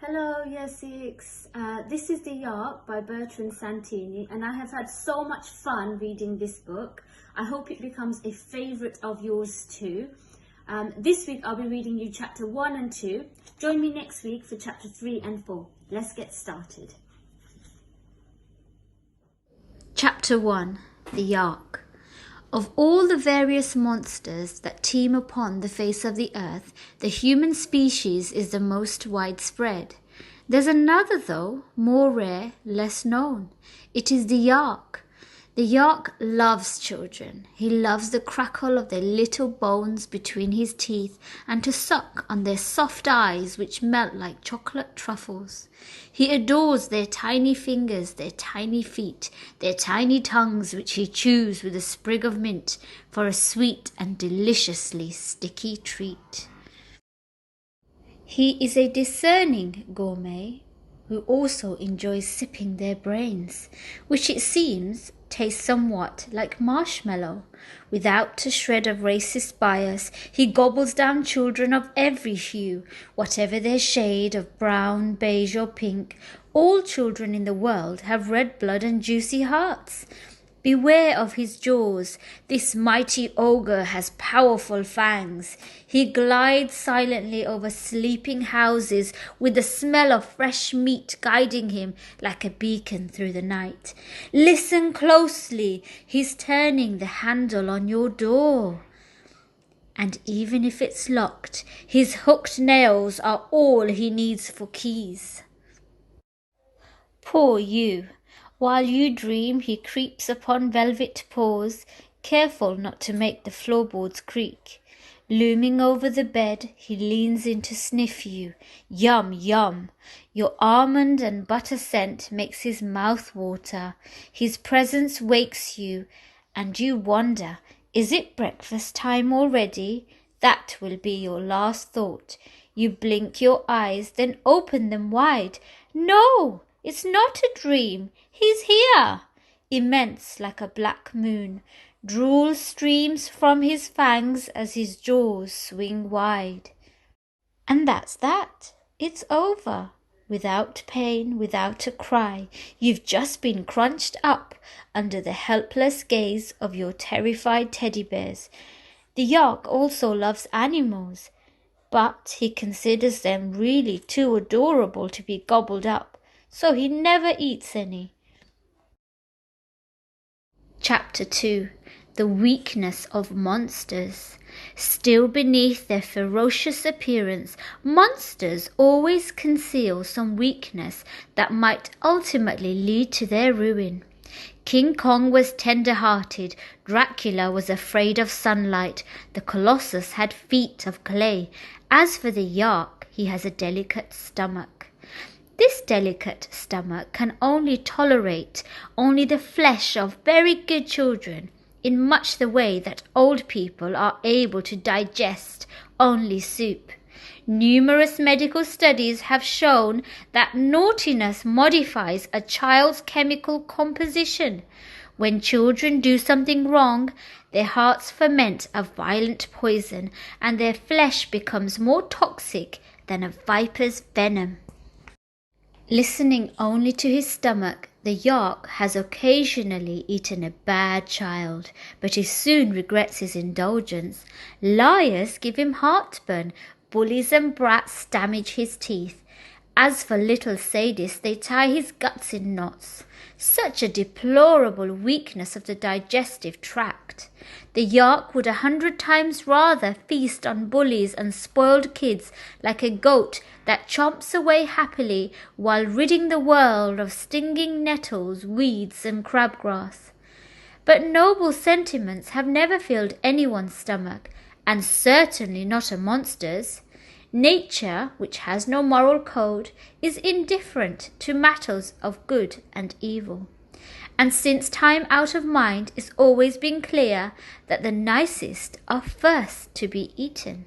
Hello, Year 6. This is the Yark by Bertrand Santini, and I have had so much fun reading this book. I hope it becomes a favourite of yours too. This week I'll be reading you chapter 1 and 2. Join me next week for chapter 3 and 4. Let's get started. Chapter 1. The Yark. Of all the various monsters that teem upon the face of the earth, the human species is the most widespread. There's another though, more rare, less known. It is the Yark. The Yark loves children. He loves the crackle of their little bones between his teeth and to suck on their soft eyes which melt like chocolate truffles. He adores their tiny fingers, their tiny feet, their tiny tongues which he chews with a sprig of mint for a sweet and deliciously sticky treat. He is a discerning gourmet who also enjoys sipping their brains, which it seems tastes somewhat like marshmallow. Without a shred of racist bias, he gobbles down children of every hue, whatever their shade of brown, beige or pink. All children in the world have red blood and juicy hearts. Beware of his jaws. This mighty ogre has powerful fangs. He glides silently over sleeping houses with the smell of fresh meat guiding him like a beacon through the night. Listen closely. He's turning the handle on your door. And even if it's locked, his hooked nails are all he needs for keys. Poor you. While you dream, he creeps upon velvet paws, careful not to make the floorboards creak. Looming over the bed, he leans in to sniff you. Yum, yum. Your almond and butter scent makes his mouth water. His presence wakes you, and you wonder, is it breakfast time already? That will be your last thought. You blink your eyes, then open them wide. No! It's not a dream. He's here. Immense like a black moon. Drool streams from his fangs as his jaws swing wide. And that's that. It's over. Without pain, without a cry, you've just been crunched up under the helpless gaze of your terrified teddy bears. The Yark also loves animals, but he considers them really too adorable to be gobbled up. So he never eats any. Chapter 2. The Weakness of Monsters. Still beneath their ferocious appearance, monsters always conceal some weakness that might ultimately lead to their ruin. King Kong was tender-hearted, Dracula was afraid of sunlight, the Colossus had feet of clay. As for the Yark, he has a delicate stomach. This delicate stomach can only tolerate the flesh of very good children, in much the way that old people are able to digest only soup. Numerous medical studies have shown that naughtiness modifies a child's chemical composition. When children do something wrong, their hearts ferment a violent poison, and their flesh becomes more toxic than a viper's venom. Listening only to his stomach, the Yark has occasionally eaten a bad child, but he soon regrets his indulgence. Liars give him heartburn, bullies and brats damage his teeth. As for little sadists, they tie his guts in knots. Such a deplorable weakness of the digestive tract. The Yark would 100 times rather feast on bullies and spoiled kids like a goat that chomps away happily while ridding the world of stinging nettles, weeds and crabgrass. But noble sentiments have never filled anyone's stomach, and certainly not a monster's. Nature, which has no moral code, is indifferent to matters of good and evil. And since time out of mind, it's always been clear that the nicest are first to be eaten.